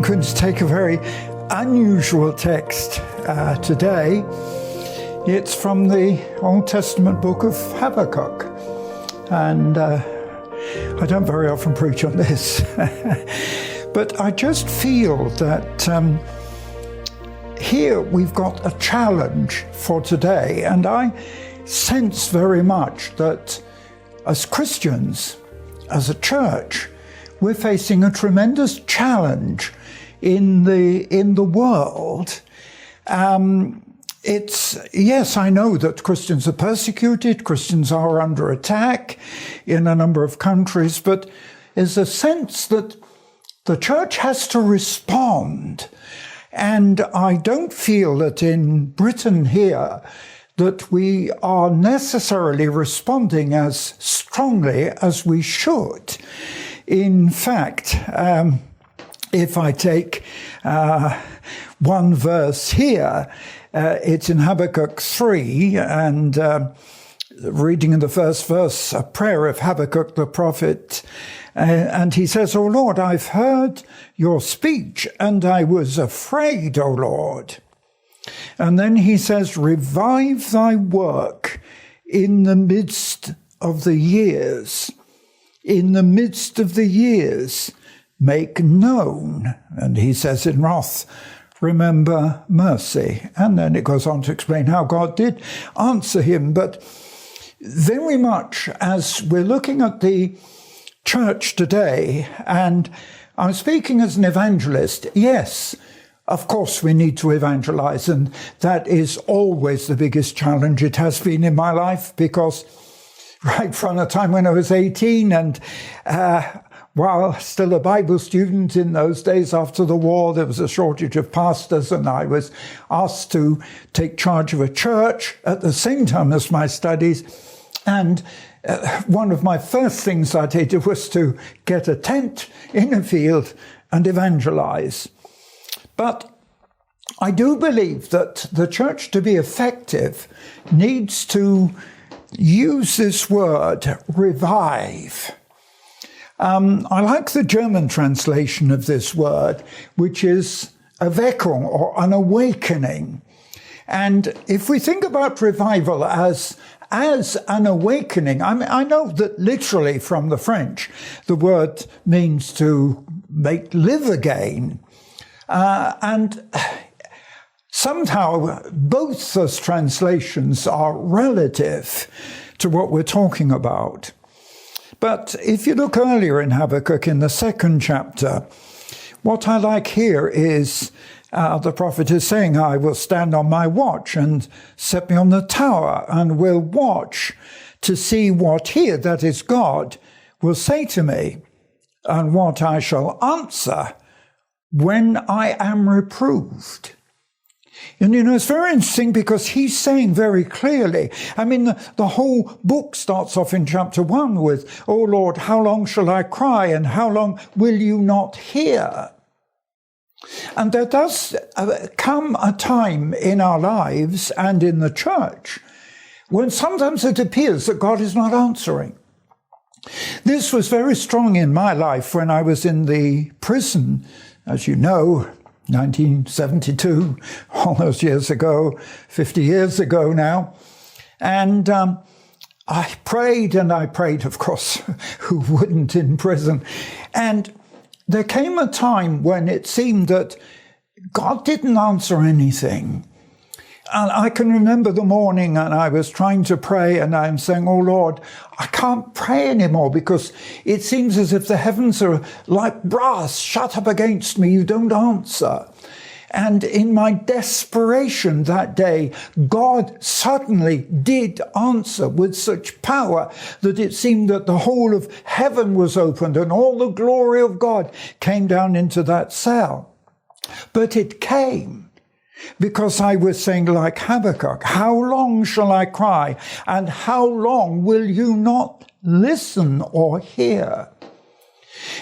going to take a very unusual text today. It's from the Old Testament book of Habakkuk. And I don't very often preach on this. But I just feel that here we've got a challenge for today. And I sense very much that as Christians, as a church, we're facing a tremendous challenge in the world. Yes, I know that Christians are persecuted, Christians are under attack in a number of countries, but there's a sense that the church has to respond. And I don't feel that in Britain here that we are necessarily responding as strongly as we should. In fact, if I take one verse here, it's in Habakkuk 3, and reading in the first verse, a prayer of Habakkuk the prophet, and he says, "O Lord, I've heard your speech, and I was afraid, O Lord." And then he says, "Revive thy work in the midst of the years. In the midst of the years, make known." And he says in wrath, "Remember mercy." And then it goes on to explain how God did answer him. But very much as we're looking at the church today, and I'm speaking as an evangelist, yes, of course we need to evangelize, and that is always the biggest challenge. It has been in my life, because right from the time when I was 18 and while still a Bible student in those days after the war, there was a shortage of pastors, and I was asked to take charge of a church at the same time as my studies. And one of my first things I did was to get a tent in a field and evangelize. But I do believe that the church, to be effective, needs to use this word, revive. I like the German translation of this word, which is Erweckung, or an awakening. And if we think about revival as an awakening, I know that literally from the French, the word means to make live again. And somehow both those translations are relative to what we're talking about. But if you look earlier in Habakkuk, in the second chapter, what I like here is the prophet is saying, "I will stand on my watch and set me on the tower, and will watch to see what he," that is God, "will say to me, and what I shall answer when I am reproved." And it's very interesting, because he's saying very clearly, the whole book starts off in chapter 1 with, "O Lord, how long shall I cry, and how long will you not hear?" And there does come a time in our lives and in the church when sometimes it appears that God is not answering. This was very strong in my life when I was in the prison, as you know, 1972, all those years ago, 50 years ago now. And I prayed, of course, who wouldn't in prison? And there came a time when it seemed that God didn't answer anything. And I can remember the morning, and I was trying to pray, and I'm saying, "Oh Lord, I can't pray anymore, because it seems as if the heavens are like brass shut up against me. You don't answer." And in my desperation that day, God suddenly did answer with such power that it seemed that the whole of heaven was opened and all the glory of God came down into that cell. But it came because I was saying, like Habakkuk, "How long shall I cry, and how long will you not listen or hear?"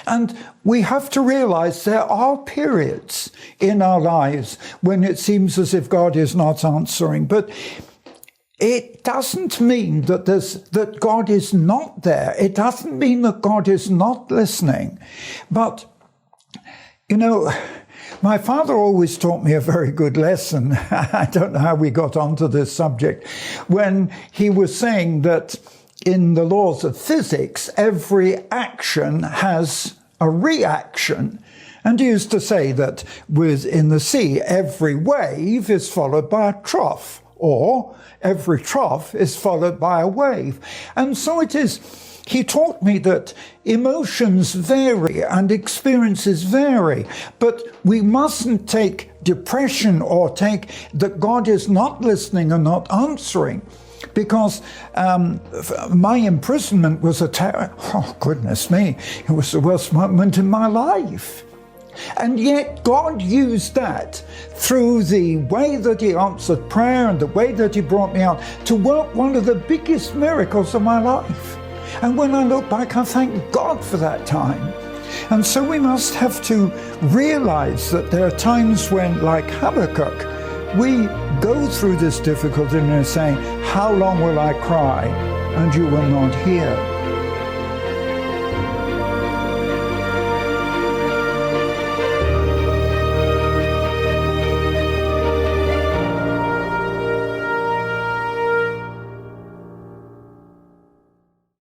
And we have to realize there are periods in our lives when it seems as if God is not answering, but it doesn't mean that God is not there. It doesn't mean that God is not listening. But, My father always taught me a very good lesson. I don't know how we got onto this subject, when he was saying that in the laws of physics, every action has a reaction. And he used to say that in the sea, every wave is followed by a trough, or every trough is followed by a wave. And so it is. He taught me that emotions vary and experiences vary, but we mustn't take depression or take that God is not listening and not answering. Because my imprisonment was oh goodness me, it was the worst moment in my life. And yet God used that through the way that he answered prayer and the way that he brought me out to work one of the biggest miracles of my life. And when I look back, I thank God for that time. And so we must have to realize that there are times when, like Habakkuk, we go through this difficulty and are saying, how long will I cry and you will not hear?